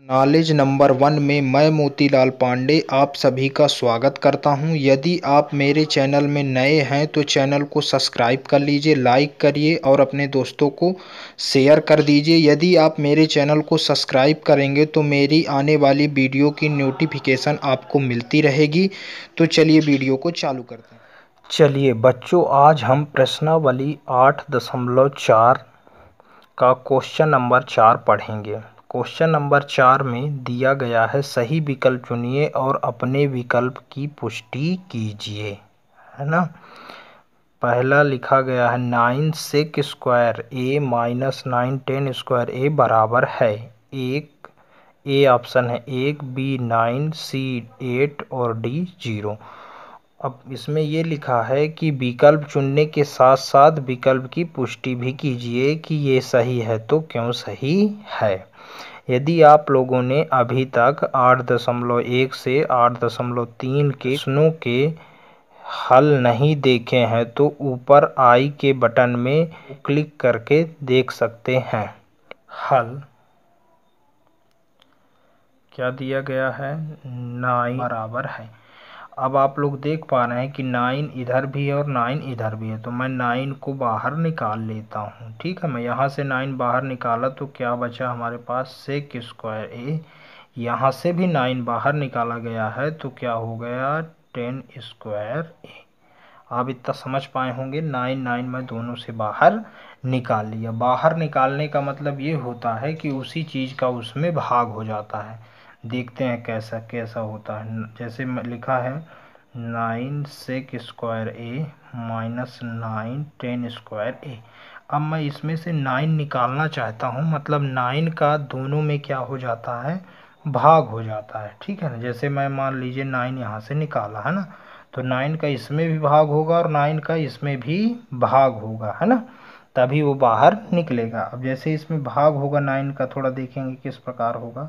Knowledge number 1 में मैं मोतीलाल पांडे आप सभी का स्वागत करता हूं। यदि आप मेरे चैनल में नए हैं तो चैनल को सब्सक्राइब कर लीजिए, लाइक करिए और अपने दोस्तों को शेयर कर दीजिए। यदि आप मेरे चैनल को सब्सक्राइब करेंगे तो मेरी आने वाली वीडियो की नोटिफिकेशन आपको मिलती रहेगी। तो चलिए वीडियो को चालू करते हैं। चलिए बच्चों, आज हम प्रश्नावली 8.4 का क्वेश्चन नंबर 4 पढ़ेंगे। क्वेश्चन नंबर 4 में दिया गया है सही विकल्प चुनिए और अपने विकल्प की पुष्टि कीजिए, है ना। पहला लिखा गया है 9 सेक स्क्वायर ए माइनस 9 10 स्क्वायर ए बराबर है। एक ए ऑप्शन है 1, बी 9, सी 8 और डी 0। अब इसमें ये लिखा है कि विकल्प चुनने के साथ साथ विकल्प की पुष्टि भी कीजिए कि ये सही है तो क्यों सही है। यदि आप लोगों ने अभी तक 8.1 से 8.3 के प्रश्नों के हल नहीं देखे हैं तो ऊपर आई के बटन में क्लिक करके देख सकते हैं। हल क्या दिया गया है, 9 बराबर है। अब आप लोग देख पा रहे हैं कि 9 इधर भी है और 9 इधर भी है, तो मैं 9 को बाहर निकाल लेता हूँ। ठीक है, मैं यहाँ से 9 बाहर निकाला तो क्या बचा हमारे पास सेक स्क्वायर ए। यहाँ से भी 9 बाहर निकाला गया है तो क्या हो गया 10 स्क्वायर ए। आप इतना समझ पाए होंगे, 9 9 मैं दोनों से बाहर निकाल लिया। बाहर निकालने का मतलब ये होता है कि उसी चीज़ का उसमें भाग हो जाता है। देखते हैं कैसा कैसा होता है। जैसे लिखा है 9 सेक स्क्वायर ए माइनस 9 10 स्क्वायर ए। अब मैं इसमें से 9 निकालना चाहता हूँ, मतलब 9 का दोनों में क्या हो जाता है, भाग हो जाता है। ठीक है ना, जैसे मैं मान लीजिए 9 यहाँ से निकाला है ना, तो 9 का इसमें भी भाग होगा और 9 का इसमें भी भाग होगा, है ना, तभी वो बाहर निकलेगा। अब जैसे इसमें भाग होगा 9 का, थोड़ा देखेंगे किस प्रकार होगा।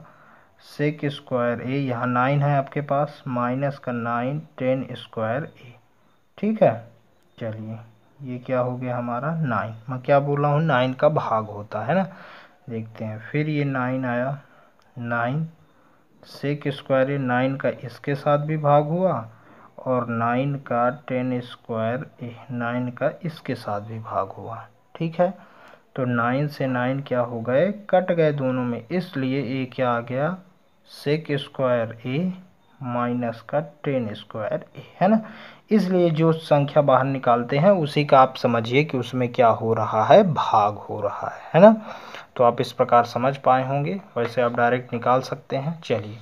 सेक स्क्वायर ए, यहाँ 9 है आपके पास, माइनस का 9 10 स्क्वायर ए। ठीक है, चलिए ये क्या हो गया हमारा 9। मैं क्या बोल रहा हूँ, 9 का भाग होता है ना। देखते हैं, फिर ये 9 आया, 9 सेक स्क्वायर ए, 9 का इसके साथ भी भाग हुआ और 9 का 10 स्क्वायर ए, 9 का इसके साथ भी भाग हुआ। ठीक है, तो 9 से 9 क्या हो गए, कट गए दोनों में, इसलिए ए क्या आ गया, सेक स्क्वायर ए माइनस का 10 स्क्वायर ए, है ना। इसलिए जो संख्या बाहर निकालते हैं उसी का आप समझिए कि उसमें क्या हो रहा है, भाग हो रहा है ना। तो आप इस प्रकार समझ पाए होंगे, वैसे आप डायरेक्ट निकाल सकते हैं। चलिए,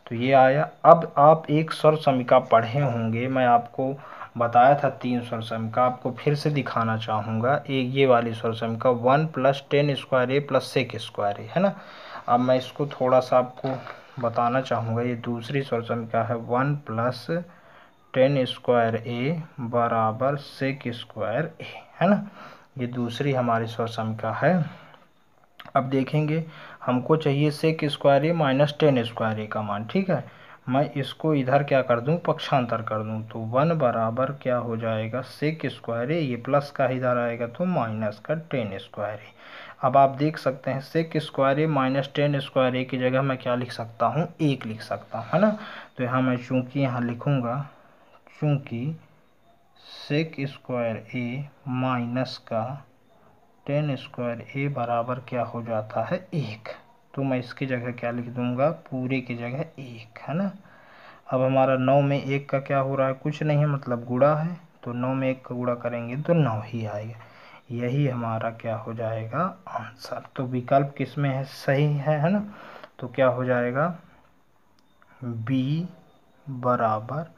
तो ये आया। अब आप एक स्वर समीका पढ़े होंगे, मैं आपको बताया था 3 स्वर समीका, आपको फिर से दिखाना चाहूँगा। एक ये वाली स्वर समीका 1 प्लस 10 स्क्वायर ए प्लस सेक स्क्वायर ए, है ना। अब मैं इसको थोड़ा सा आपको बताना चाहूँगा। ये दूसरी स्वर समीका है 1 प्लस 10 स्क्वायर ए बराबर सेक स्क्वायर ए, है ना। ये दूसरी हमारी स्वर समीका है। अब देखेंगे, हमको चाहिए सेक स्क्वायर ए माइनस 10 स्क्वायर ए का मान। ठीक है, मैं इसको इधर क्या कर दूं, पक्षांतर कर दूं, तो 1 बराबर क्या हो जाएगा, सेक स्क्वायर ए, ये प्लस का इधर आएगा तो माइनस का 10 स्क्वायर ए। अब आप देख सकते हैं सेक स्क्वायर ए माइनस 10 स्क्वायर ए की जगह मैं क्या लिख सकता हूँ, 1 लिख सकता हूँ, है ना। तो यहाँ मैं चूँकि यहाँ लिखूँगा, चूँकि सेक स्क्वायर ए माइनस का 10 स्क्वायर ए बराबर क्या हो जाता है, 1, तो मैं इसकी जगह क्या लिख दूंगा, पूरे की जगह 1, है ना। अब हमारा 9 में 1 का क्या हो रहा है, कुछ नहीं है, मतलब गुणा है, तो 9 में 1 का गुणा करेंगे तो 9 ही आएगा। यही हमारा क्या हो जाएगा, आंसर। तो विकल्प किस में है, सही है ना। तो क्या हो जाएगा, बी बराबर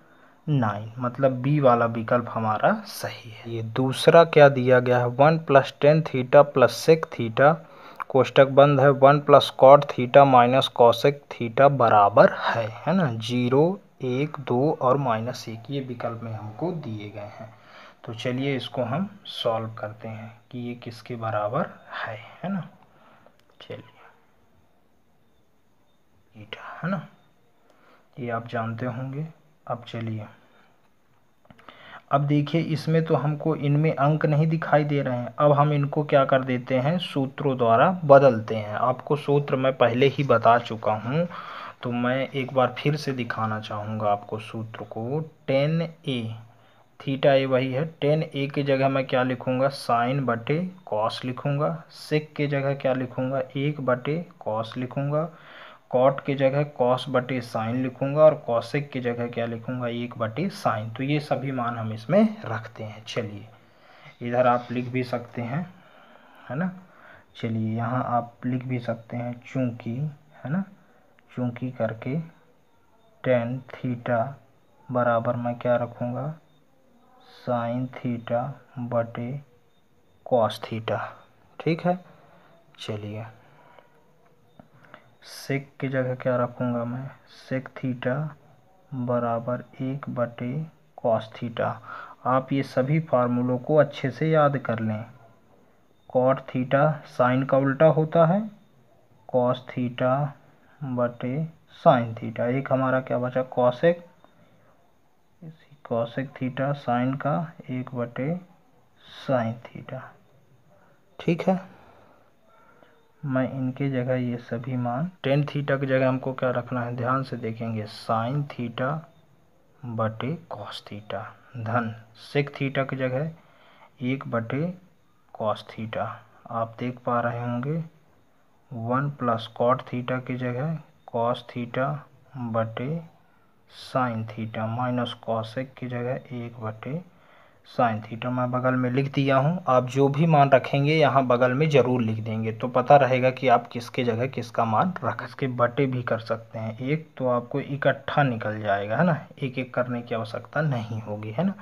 9, मतलब बी वाला विकल्प हमारा सही है। ये दूसरा क्या दिया गया है, 1 plus 10 theta plus sec theta, कोष्टक बंद है, 1 plus cot theta minus cosec theta बराबर है ना, 0 1 2 और -1, ये विकल्प में हमको दिए गए हैं। तो चलिए इसको हम सॉल्व करते हैं कि ये किसके बराबर है ना। चलिए, थीटा, है ना, ये आप जानते होंगे। अब चलिए, अब देखिए इसमें तो हमको इनमें अंक नहीं दिखाई दे रहे हैं। अब हम इनको क्या कर देते हैं, सूत्रों द्वारा बदलते हैं। आपको सूत्र मैं पहले ही बता चुका हूँ, तो मैं एक बार फिर से दिखाना चाहूँगा आपको सूत्र को। टेन ए, थीटा ए वही है। टेन ए की जगह मैं क्या लिखूँगा, साइन बटे कॉस लिखूँगा। सेक की जगह क्या लिखूँगा, 1 बटे कॉस लिखूँगा। कॉट की जगह कॉस बटे साइन लिखूंगा और कॉसेक की जगह क्या लिखूंगा, 1 बटे साइन। तो ये सभी मान हम इसमें रखते हैं। चलिए इधर आप लिख भी सकते हैं, है ना। चलिए यहाँ आप लिख भी सकते हैं चूंकि, है ना, चूंकि करके टेन थीटा बराबर मैं क्या रखूँगा, साइन थीटा बटे कॉस थीटा। ठीक है। चलिए सेक की जगह क्या रखूँगा मैं, सेक थीटा बराबर 1 बटे कॉस थीटा। आप ये सभी फार्मूलों को अच्छे से याद कर लें। कॉट थीटा साइन का उल्टा होता है, कॉस थीटा बटे साइन थीटा। एक हमारा क्या बचा, कॉसेक, कॉसेक थीटा साइन का 1 बटे साइन थीटा। ठीक है। मैं इनके जगह ये सभी मान, टेन थीटा की जगह हमको क्या रखना है, ध्यान से देखेंगे, साइन थीटा बटे कॉस थीटा धन सेक थीटा की जगह 1 बटे कॉस थीटा। आप देख पा रहे होंगे 1 प्लस कॉट थीटा की जगह कॉस थीटा बटे साइन थीटा माइनस कॉसेक की जगह 1 बटे साइन थीटा। मैं बगल में लिख दिया हूँ। आप जो भी मान रखेंगे यहाँ बगल में ज़रूर लिख देंगे, तो पता रहेगा कि आप किसके जगह किसका मान रख। इसके बटे भी कर सकते हैं, एक तो आपको इकट्ठा निकल जाएगा, है ना, एक एक करने की आवश्यकता नहीं होगी, है ना।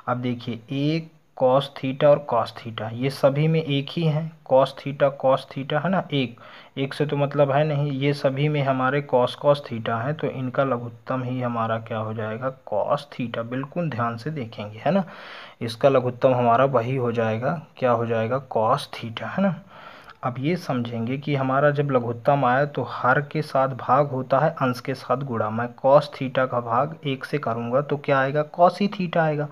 अब देखिए एक कॉस थीटा और कॉस थीटा ये सभी में एक ही हैं, कॉस थीटा है ना, एक एक से तो मतलब है नहीं, ये सभी में हमारे कॉस कॉस थीटा है, तो इनका लघुत्तम ही हमारा क्या हो जाएगा, कॉस थीटा। बिल्कुल ध्यान से देखेंगे, है ना, इसका लघुत्तम हमारा वही हो जाएगा, क्या हो जाएगा, कॉस थीटा, है ना। अब ये समझेंगे कि हमारा जब लघुत्तम आया तो हर के साथ भाग होता है अंश के साथ गुणा। मैं कॉस थीटा का भाग 1 से करूँगा तो क्या आएगा, कॉस ही थीटा आएगा।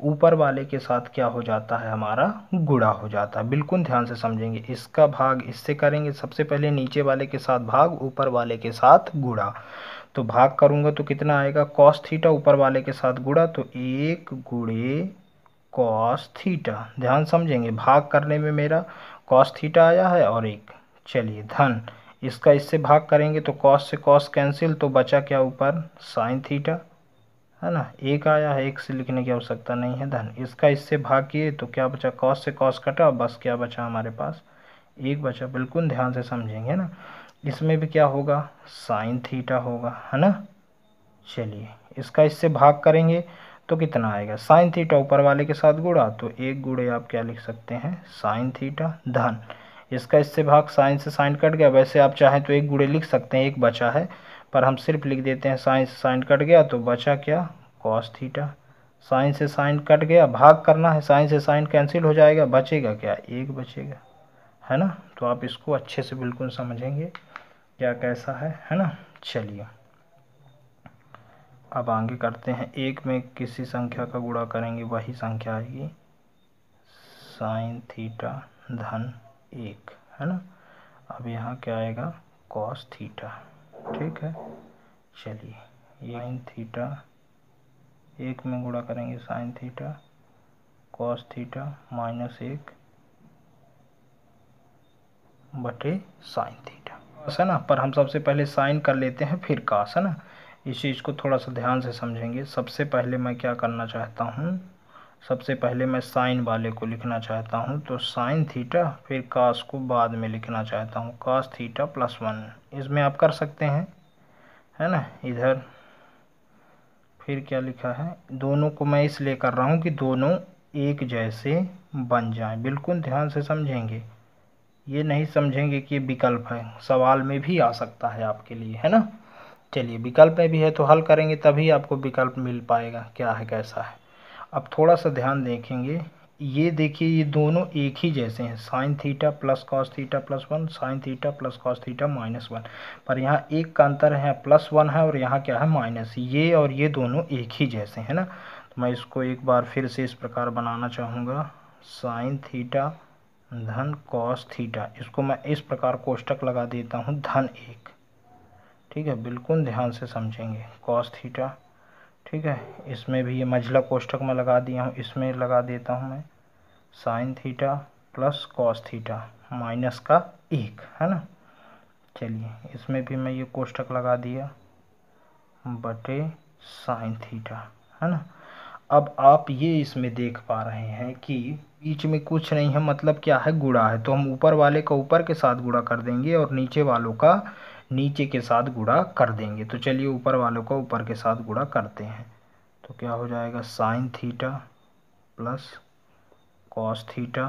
ऊपर वाले के साथ क्या हो जाता है, हमारा गुणा हो जाता है। बिल्कुल ध्यान से समझेंगे, इसका भाग इससे करेंगे, सबसे पहले नीचे वाले के साथ भाग, ऊपर वाले के साथ गुणा। तो भाग करूँगा तो कितना आएगा, कॉस थीटा, ऊपर वाले के साथ गुणा तो 1 गुणे कॉस थीटा। ध्यान समझेंगे, भाग करने में मेरा कॉस थीटा आया है और एक, चलिए धन, इसका इससे भाग करेंगे तो कॉस से कॉस कैंसिल, तो बचा क्या ऊपर, साइन थीटा, है ना, एक आया है, एक से लिखने की आवश्यकता नहीं है, धन। इसका इससे भाग किए तो क्या बचा, कॉस से कॉस कटा, बस क्या बचा हमारे पास, एक बचा। बिल्कुल ध्यान से समझेंगे, है ना। इसमें भी क्या होगा, साइन थीटा होगा, है ना। चलिए इसका इससे भाग करेंगे तो कितना आएगा, साइन थीटा, ऊपर वाले के साथ गुणा तो 1 गुणे आप क्या लिख सकते हैं, साइन थीटा धन। इसका इससे भाग, साइन से साइन कट गया, वैसे आप चाहें तो 1 गुणे लिख सकते हैं, एक बचा है, पर हम सिर्फ लिख देते हैं साइन से साइन कट गया तो बचा क्या, कॉस थीटा। साइन से साइन कट गया, भाग करना है, साइन से साइन कैंसिल हो जाएगा, बचेगा क्या, 1 बचेगा, है ना। तो आप इसको अच्छे से बिल्कुल समझेंगे क्या कैसा है ना। चलिए अब आगे करते हैं, एक में किसी संख्या का गुणा करेंगे वही संख्या आएगी, साइन थीटा धन 1, है ना। अब यहाँ क्या आएगा, कॉस थीटा। ठीक है। चलिए साइन थीटा, एक में गुणा करेंगे sine theta cos theta minus 1 बटे साइन थीटा, है ना। पर हम सबसे पहले साइन कर लेते हैं फिर कॉस, है ना। इस चीज़ को थोड़ा सा ध्यान से समझेंगे। सबसे पहले मैं क्या करना चाहता हूँ, सबसे पहले मैं साइन वाले को लिखना चाहता हूँ, तो साइन थीटा, फिर कॉस को बाद में लिखना चाहता हूँ, कॉस थीटा प्लस 1। इसमें आप कर सकते हैं, है ना। इधर फिर क्या लिखा है, दोनों को मैं इसलिए कर रहा हूँ कि दोनों एक जैसे बन जाएं। बिल्कुल ध्यान से समझेंगे, ये नहीं समझेंगे कि ये विकल्प है, सवाल में भी आ सकता है आपके लिए, है ना। चलिए विकल्प में भी है तो हल करेंगे तभी आपको विकल्प मिल पाएगा क्या है कैसा है। अब थोड़ा सा ध्यान देखेंगे, ये देखिए ये दोनों एक ही जैसे हैं, sine theta plus cos theta plus 1, sine theta plus cos theta minus 1, पर यहाँ एक का अंतर है, प्लस 1 है और यहाँ क्या है, माइनस। ये और ये दोनों एक ही जैसे हैं ना, तो मैं इसको एक बार फिर से इस प्रकार बनाना चाहूँगा, साइन थीटा धन कॉस थीटा। इसको मैं इस प्रकार कोष्टक लगा देता हूँ धन 1, ठीक है, बिल्कुल ध्यान से समझेंगे। कॉस थीटा, ठीक है, इसमें भी ये मंझला कोष्टक में लगा दिया हूँ, इसमें लगा देता हूँ मैं sine theta plus cos theta minus का 1, है ना। चलिए इसमें भी मैं ये कोष्टक लगा दिया बटे साइन थीटा, है ना। अब आप ये इसमें देख पा रहे हैं कि बीच में कुछ नहीं है, मतलब क्या है, गुणा है। तो हम ऊपर वाले का ऊपर के साथ गुणा कर देंगे और नीचे वालों का नीचे के साथ गुणा कर देंगे। तो चलिए ऊपर वालों का ऊपर के साथ गुणा करते हैं। तो क्या हो जाएगा, sine theta plus cos theta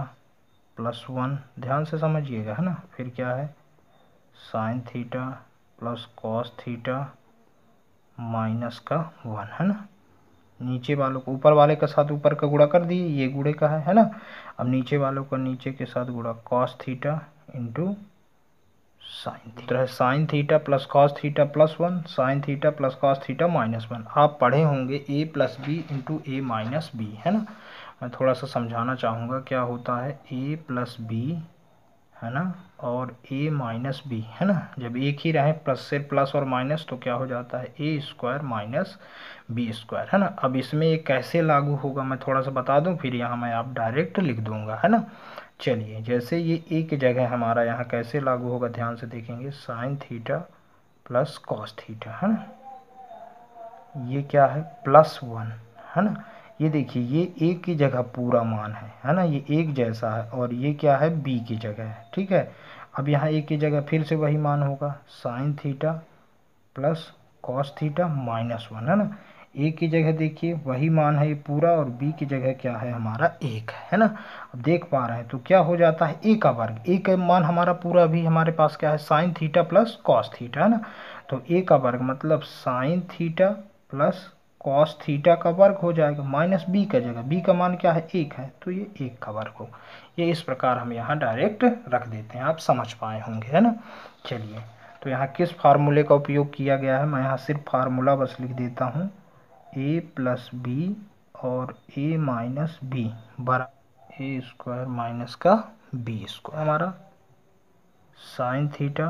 plus 1, ध्यान से समझिएगा, है ना। फिर क्या है, sine theta plus cos theta minus का 1, है ना। नीचे वालों को ऊपर वाले के साथ ऊपर का गुणा कर दिए, ये गुणे का है ना। अब नीचे वालों का नीचे के साथ गुणा, cos theta into sine theta. Sine theta plus cos theta plus 1, sine theta plus cos theta minus 1। आप पढ़े होंगे ए प्लस बी इंटू ए माइनस बी, है ना। मैं थोड़ा सा समझाना चाहूँगा क्या होता है, ए प्लस बी, है ना, और ए माइनस बी, है ना। जब एक ही रहे प्लस से प्लस और माइनस तो क्या हो जाता है, A square minus B square, है ना। अब इसमें ये कैसे लागू होगा मैं थोड़ा सा बता दूं, फिर यहाँ मैं आप डायरेक्ट लिख दूंगा, है ना। चलिए जैसे ये ए की जगह हमारा यहाँ कैसे लागू होगा, ध्यान से देखेंगे, sine theta plus cos theta, है ना। ये क्या है, प्लस 1, है ना। ये देखिए ये ए की जगह पूरा मान है ना, ये एक जैसा है, और ये क्या है, बी की जगह है, ठीक है। अब यहाँ ए की जगह फिर से वही मान होगा, sine theta plus cos theta minus 1, है ना। ए की जगह देखिए वही मान है ये पूरा, और बी की जगह क्या है हमारा 1, है ना। अब देख पा रहे हैं तो क्या हो जाता है, ए का वर्ग, ए का मान हमारा पूरा भी हमारे पास क्या है, sine theta plus cos theta, है ना। तो ए का वर्ग मतलब sine theta plus cos theta का वर्ग हो जाएगा, माइनस बी का जगह, बी का मान क्या है 1 है, तो ये 1 का वर्ग हो। ये इस प्रकार हम यहाँ डायरेक्ट रख देते हैं, आप समझ पाए होंगे, है ना। चलिए तो यहाँ किस फार्मूले का उपयोग किया गया है, मैं यहाँ सिर्फ फार्मूला बस लिख देता हूँ, ए प्लस बी और ए माइनस बी बराबर ए स्क्वायर माइनस का बी स्क्वायर, हमारा sine theta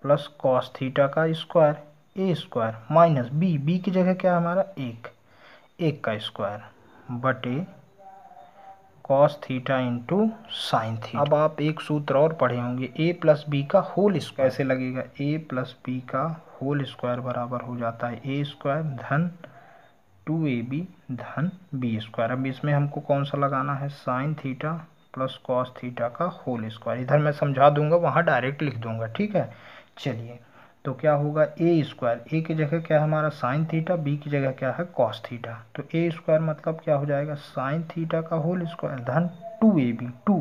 plus cos theta का स्क्वायर ए स्क्वायर माइनस बी, बी की जगह क्या है हमारा 1 का स्क्वायर बटे cos theta into sine theta. अब आप एक सूत्र और पढ़े होंगे, ए प्लस बी का होल स्क्वायर कैसे लगेगा, ए प्लस बी का होल स्क्वायर बराबर हो जाता है ए स्क्वायर धन 2ab धन बी स्क्वायर। अब इसमें हमको कौन सा लगाना है, sine theta plus cos theta का होल स्क्वायर। इधर मैं समझा दूंगा, वहाँ डायरेक्ट लिख दूंगा, ठीक है। चलिए तो क्या होगा, ए स्क्वायर, ए की जगह क्या है हमारा साइन थीटा, बी की जगह क्या है कॉस थीटा, तो ए स्क्वायर मतलब क्या हो जाएगा, साइन थीटा का होल स्क्वायर धन 2ab, 2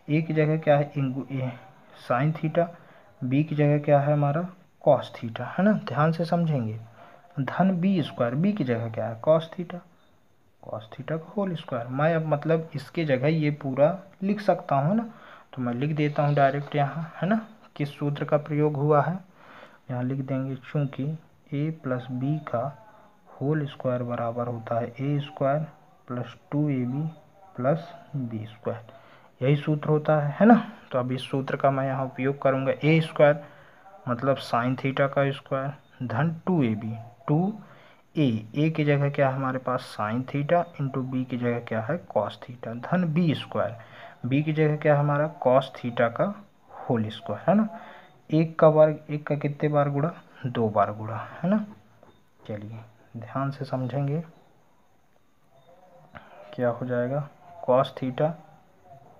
ए की जगह क्या है साइन थीटा, बी की जगह क्या है हमारा कॉस थीटा, है ना, ध्यान से समझेंगे, धन बी स्क्वायर, बी की जगह क्या है कॉस थीटा का होल स्क्वायर। मैं अब मतलब इसके जगह ये पूरा लिख सकता हूँ ना, तो मैं लिख देता हूँ डायरेक्ट यहाँ, है ना। किस सूत्र का प्रयोग हुआ है, यहाँ लिख देंगे, चूँकि ए प्लस बी का होल स्क्वायर बराबर होता है A square plus 2ab plus B square, यही सूत्र होता है ना। तो अब इस सूत्र का मैं यहाँ उपयोग करूँगा, ए स्क्वायर मतलब साइन थीटा का स्क्वायर धन 2ab, 2a की जगह क्या है हमारे पास साइन थीटा इंटू बी की जगह क्या है कॉस थीटा धन बी स्क्वायर, बी की जगह क्या है हमारा कॉस थीटा का होल स्क्वायर, है ना। एक का वर्ग, एक का कितने बार गुणा, 2 बार गुणा, है ना। चलिए ध्यान से समझेंगे, क्या हो जाएगा, cos theta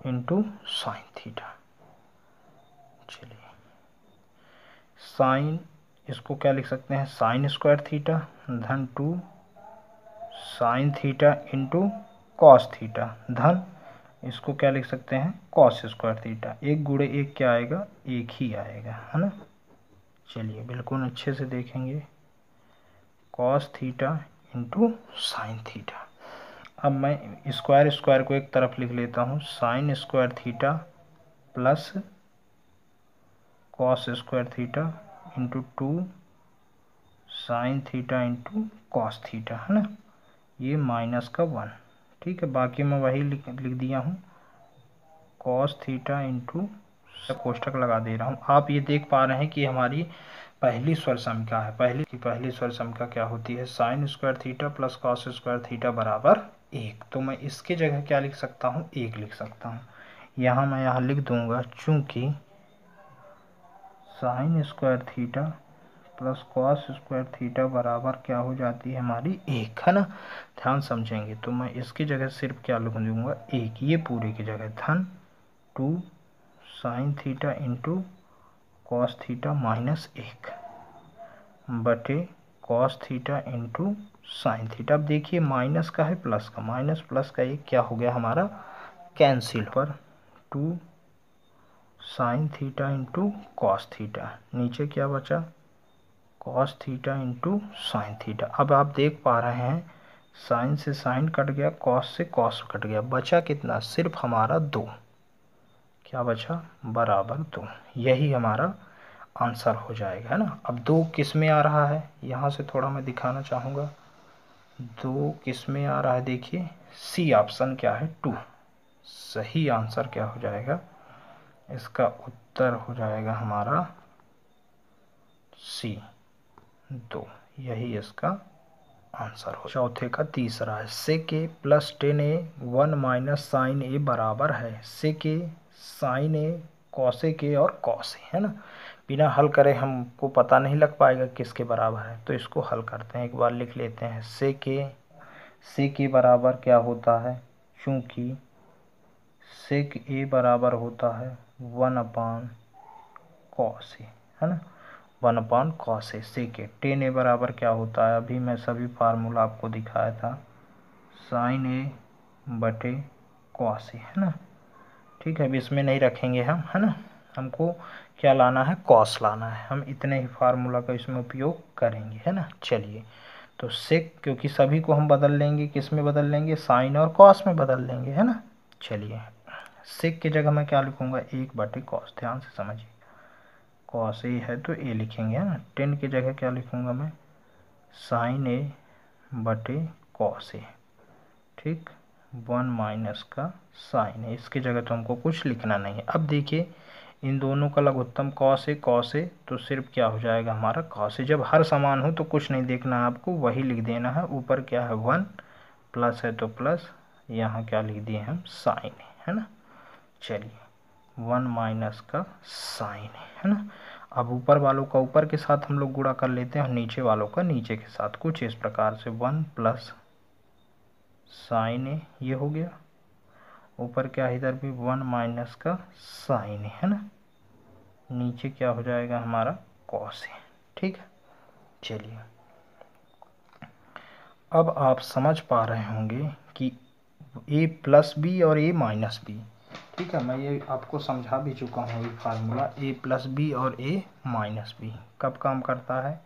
into sine theta. चलिए साइन, इसको क्या लिख सकते हैं, साइन स्क्वायर थीटा धन 2 sine theta into cos theta धन, इसको क्या लिख सकते हैं, कॉस स्क्वायर थीटा, एक गुणे एक क्या आएगा, एक ही आएगा, है ना। चलिए बिल्कुल अच्छे से देखेंगे, cos theta into sine theta. अब मैं स्क्वायर स्क्वायर को एक तरफ लिख लेता हूँ, sine square theta plus cos square theta into 2 sine theta into cos theta, है ना। ये माइनस का 1। ठीक है, बाकी मैं वही लिख दिया हूँ, कॉस थीटा इंटू, कोष्टक लगा दे रहा हूँ। आप ये देख पा रहे हैं कि हमारी पहली स्वर समीका है। पहली स्वर समीका क्या होती है, sine square theta plus cos square theta बराबर 1। तो मैं इसके जगह क्या लिख सकता हूँ, 1 लिख सकता हूँ। यहाँ मैं यहाँ लिख दूंगा, चूंकि sine square theta plus cos square theta बराबर क्या हो जाती है हमारी 1, है ना। ध्यान समझेंगे, तो मैं इसकी जगह सिर्फ क्या लिख दूंगा, 1। ये पूरे की जगह धन 2 sine theta into cos theta minus 1 बटे cos theta into sine theta. अब देखिए माइनस का है प्लस का, माइनस प्लस का एक क्या हो गया हमारा, कैंसिल। पर 2 sine theta into cos theta, नीचे क्या बचा, cos theta into sine theta. अब आप देख पा रहे हैं साइन से साइन कट गया, कॉस से कॉस कट गया, बचा कितना, सिर्फ हमारा 2। क्या बचा, बराबर 2। यही हमारा आंसर हो जाएगा, है ना। अब 2 किस में आ रहा है, यहाँ से थोड़ा मैं दिखाना चाहूँगा। 2 किस में आ रहा है, देखिए सी ऑप्शन क्या है, 2। सही आंसर क्या हो जाएगा, इसका उत्तर हो जाएगा हमारा सी 2। यही इसका आंसर हो। चौथे का तीसरा है, सेक ए प्लस 10a 1 माइनस साइन ए बराबर है सेक ए साइन ए कॉसेक ए और कॉस ए, है ना। बिना हल करे हमको पता नहीं लग पाएगा किसके बराबर है, तो इसको हल करते हैं। एक बार लिख लेते हैं, सेक ए बराबर क्या होता है, चूंकि सेक ए बराबर होता है 1 अपान कॉस ए, है ना, 1 अपान cos A. Sec A 10a बराबर क्या होता है, अभी मैं सभी फार्मूला आपको दिखाया था, साइन ए बटे कॉस ए, है ना। ठीक है, अब इसमें नहीं रखेंगे हम, है ना, हमको क्या लाना है, कॉस लाना है। हम इतने ही फार्मूला का इसमें उपयोग करेंगे, है ना। चलिए, तो सेक, क्योंकि सभी को हम बदल लेंगे, किस में बदल लेंगे, साइन और कॉस में बदल लेंगे, है ना। चलिए, सेक की जगह मैं क्या लिखूंगा, 1 बटे कॉस। ध्यान से समझिए, कॉस ए है तो ए लिखेंगे, है ना। 10 की जगह क्या लिखूंगा मैं, साइन ए बटे कॉस ए। ठीक, 1 माइनस का साइन है, इसकी जगह तो हमको कुछ लिखना नहीं है। अब देखिए इन दोनों का लघुत्तम कॉस है, तो सिर्फ क्या हो जाएगा हमारा कॉस है। जब हर समान हो तो कुछ नहीं देखना है आपको, वही लिख देना है। ऊपर क्या है 1, प्लस है तो प्लस, यहाँ क्या लिख दिए हम, साइन है ना। चलिए, 1 माइनस का साइन है ना। अब ऊपर वालों का ऊपर के साथ हम लोग गुणा कर लेते हैं और नीचे वालों का नीचे के साथ, कुछ इस प्रकार से 1 प्लस साइन ए, ये हो गया। ऊपर क्या है, इधर भी 1 माइनस का साइन है ना, नीचे क्या हो जाएगा हमारा कॉस है। ठीक है, चलिए, अब आप समझ पा रहे होंगे कि a प्लस बी और a माइनस बी, ठीक है, मैं ये आपको समझा भी चुका हूँ। ये फार्मूला a प्लस बी और a माइनस बी कब काम करता है,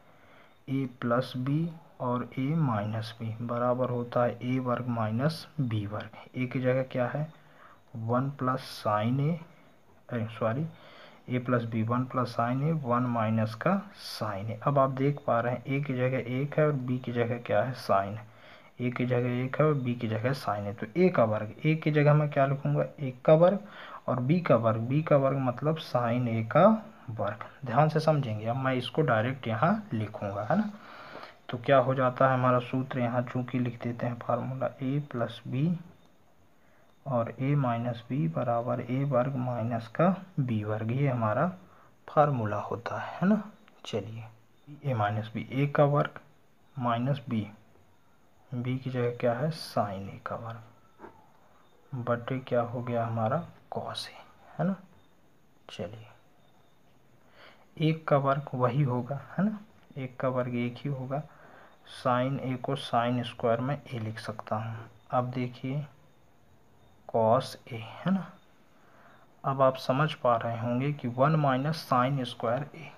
a प्लस बी और a माइनस बी बराबर होता है a वर्ग माइनस b वर्ग। a की जगह क्या है, 1 प्लस साइन ए, सॉरी, ए प्लस बी, 1 प्लस साइन ए, 1 माइनस का साइन ए। अब आप देख पा रहे हैं ए की जगह 1 है और बी की जगह क्या है, साइन है। ए की जगह 1 है और बी की जगह साइन है, तो ए का वर्ग, ए की जगह मैं क्या लिखूंगा, 1 का वर्ग, और बी का वर्ग मतलब साइन ए का वर्ग। ध्यान से समझेंगे, अब मैं इसको डायरेक्ट यहाँ लिखूंगा, है ना। तो क्या हो जाता है हमारा सूत्र, यहाँ चूंकि लिख देते हैं फार्मूला, ए प्लस बी और a माइनस बी बराबर a वर्ग माइनस का b वर्ग, ये हमारा फार्मूला होता है ना। चलिए, a माइनस बी, a का वर्ग माइनस b, b की जगह क्या है, साइन a का वर्ग बटे क्या हो गया हमारा कॉस a, है ना। चलिए, 1 का वर्ग वही होगा, है ना, 1 का वर्ग 1 ही होगा। साइन a को साइन स्क्वायर में a लिख सकता हूँ। अब देखिए कॉस ए, है ना। अब आप समझ पा रहे होंगे कि 1 माइनस साइन स्क्वायर ए,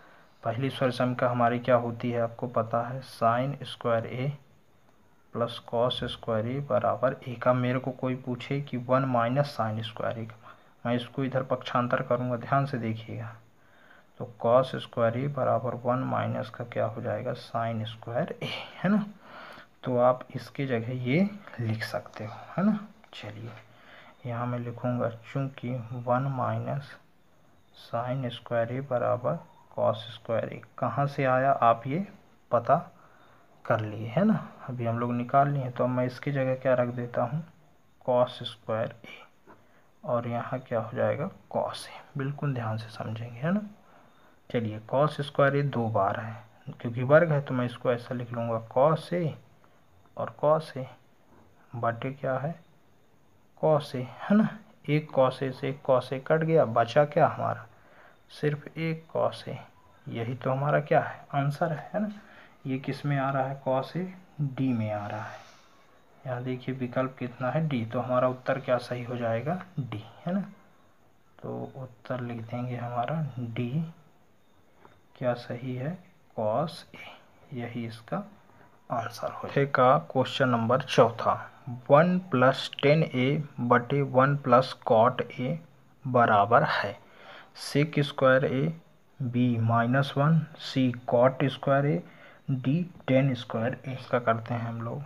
पहली स्वर समीका हमारी क्या होती है आपको पता है, साइन स्क्वायर ए प्लस कॉस स्क्वायर ए बराबर ए। का मेरे को कोई पूछे कि 1 माइनस साइन स्क्वायर ए, मैं इसको इधर पक्षांतर करूँगा, ध्यान से देखिएगा। तो कॉस स्क्वायर ए बराबर 1 माइनस का क्या हो जाएगा, साइन स्क्वायर ए, है ना। तो आप इसके जगह ये लिख सकते हो, है ना। चलिए यहाँ मैं लिखूँगा चूँकि 1 माइनस साइन स्क्वायर ए बराबर कॉस स्क्वायर ए कहाँ से आया आप ये पता कर लिए, है ना। अभी हम लोग निकाल लिए, तो अब मैं इसकी जगह क्या रख देता हूँ, कॉस स्क्वायर ए, और यहाँ क्या हो जाएगा, कॉस ए। बिल्कुल ध्यान से समझेंगे, है ना। चलिए कॉस स्क्वायर ए 2 बार है, क्योंकि वर्ग है तो मैं इसको ऐसा लिख लूँगा कॉस ए और कॉस ए बटे क्या है, कॉस ए, है ना। एक कॉस ए से एक कॉस ए कट गया, बचा क्या हमारा, सिर्फ एक कॉस ए। यही तो हमारा क्या है, आंसर है ना। ये किस में आ रहा है, कॉस ए डी में आ रहा है। यहाँ देखिए विकल्प कितना है, डी। तो हमारा उत्तर क्या सही हो जाएगा, डी, है ना। तो उत्तर लिख देंगे हमारा डी क्या सही है, कॉस ए, यही इसका आंसर हो जाएगा। का क्वेश्चन नंबर 4 1 + 10a बटे 1 + cot a बराबर है सेक स्क्वायर ए, बी -1, सी कॉट स्क्वायर ए, डी 10 स्क्वायर ए। इसका करते हैं हम लोग,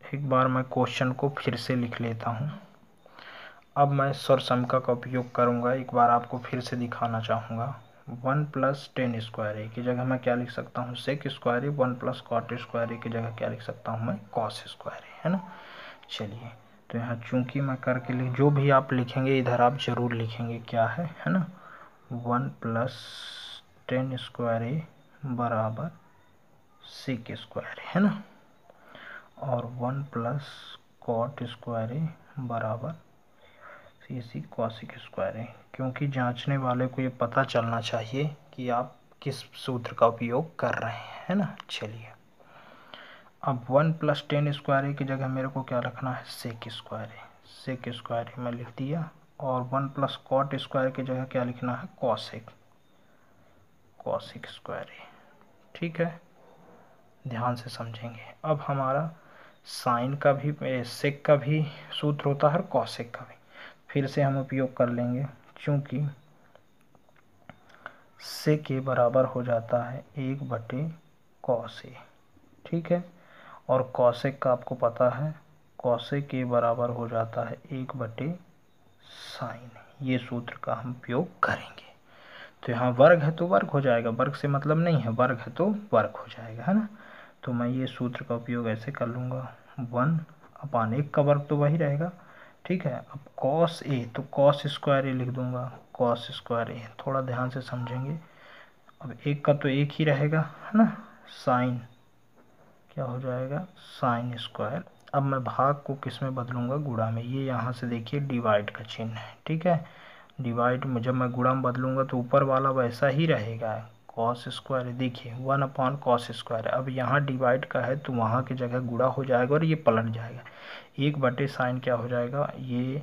एक बार मैं क्वेश्चन को फिर से लिख लेता हूँ। अब मैं सर्वसम्मिका का उपयोग करूँगा, एक बार आपको फिर से दिखाना चाहूँगा। 1 + 10 स्क्वायर ए की जगह मैं क्या लिख सकता हूँ, सेक स्क्वायर ए। 1 + कॉट स्क्वायर ए की जगह क्या लिख सकता हूँ मैं, कॉस स्क्वायर ए, है ना। चलिए तो यहाँ चूंकि मैं करके लिख, जो भी आप लिखेंगे इधर आप जरूर लिखेंगे क्या है ना। 1 + 10 स्क्वायर ए बराबर सेक स्क्वायर ए, है ना। और 1 + कॉट स्क्वायर ए बराबर सी कॉसिक स्क्वायर है, क्योंकि जांचने वाले को ये पता चलना चाहिए कि आप किस सूत्र का उपयोग कर रहे हैं, है ना। चलिए अब 1 + 10 स्क्वायर ए की जगह मेरे को क्या रखना है, सेक स्क्वायर है। सेक स्क्वायर है मैं लिख दिया, और 1 + कॉट स्क्वायर की जगह क्या लिखना है, कॉसिक स्क्वायर है। ठीक है, ध्यान से समझेंगे। अब हमारा साइन का भी, सेक का भी सूत्र होता है, कॉसिक का भी फिर से हम उपयोग कर लेंगे, क्योंकि सेक ए बराबर हो जाता है 1 बटे कॉस ए, ठीक है। और कॉसेक का आपको पता है, कॉसेक ए बराबर हो जाता है 1 बटे साइन। ये सूत्र का हम उपयोग करेंगे। तो यहाँ वर्ग है तो वर्ग हो जाएगा, वर्ग से मतलब नहीं है, वर्ग है तो वर्ग हो जाएगा, है ना। तो मैं ये सूत्र का उपयोग ऐसे कर लूँगा, 1/1 का वर्ग तो वही रहेगा, ठीक है। अब कॉस ए, तो कॉस स्क्वायर ए लिख दूंगा, कॉस स्क्वायर ए। थोड़ा ध्यान से समझेंगे, अब एक का तो एक ही रहेगा, है ना। साइन क्या हो जाएगा, साइन स्क्वायर। अब मैं भाग को किस में बदलूंगा, गुणा में। ये यहाँ से देखिए डिवाइड का चिन्ह है, ठीक है। डिवाइड में जब मैं गुणा में बदलूंगा तो ऊपर वाला वैसा ही रहेगा, कॉस स्क्वायर। देखिए 1/cos स्क्वायर। अब यहाँ डिवाइड का है तो वहाँ की जगह गुणा हो जाएगा और ये पलट जाएगा, 1 बटे साइन क्या हो जाएगा, ये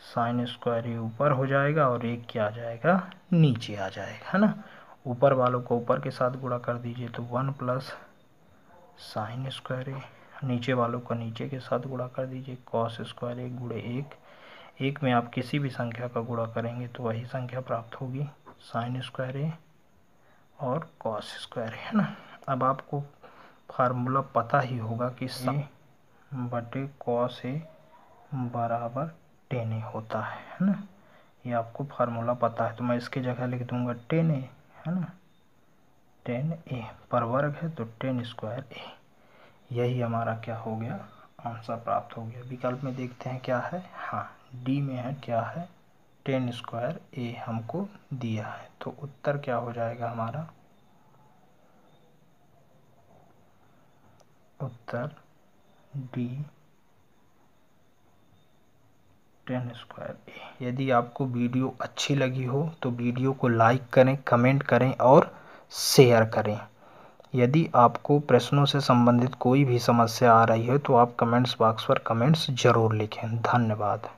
साइन स्क्वायर ये ऊपर हो जाएगा और एक क्या आ जाएगा, नीचे आ जाएगा, है ना। ऊपर वालों को ऊपर के साथ गुणा कर दीजिए तो 1 + साइन स्क्वायर ए, नीचे वालों को नीचे के साथ गुणा कर दीजिए, कॉस स्क्वायर ए गुणे 1। 1 में आप किसी भी संख्या का गुणा करेंगे तो वही संख्या प्राप्त होगी, साइन स्क्वायर ए और कॉस स्क्वायर, है ना। अब आपको फार्मूला पता ही होगा कि साइन बटे कॉस ए बराबर 10a होता है ना। ये आपको फार्मूला पता है, तो मैं इसकी जगह लिख दूंगा 10a, है ना। 10a पर वर्ग है तो 10 स्क्वायर ए, यही हमारा क्या हो गया, आंसर प्राप्त हो गया। विकल्प में देखते हैं क्या है, हाँ डी में है, क्या है, 10 स्क्वायर ए हमको दिया है। तो उत्तर क्या हो जाएगा हमारा, उत्तर डी 10 स्क्वायर ए। यदि आपको वीडियो अच्छी लगी हो तो वीडियो को लाइक करें, कमेंट करें और शेयर करें। यदि आपको प्रश्नों से संबंधित कोई भी समस्या आ रही है तो आप कमेंट्स बॉक्स पर कमेंट्स जरूर लिखें। धन्यवाद।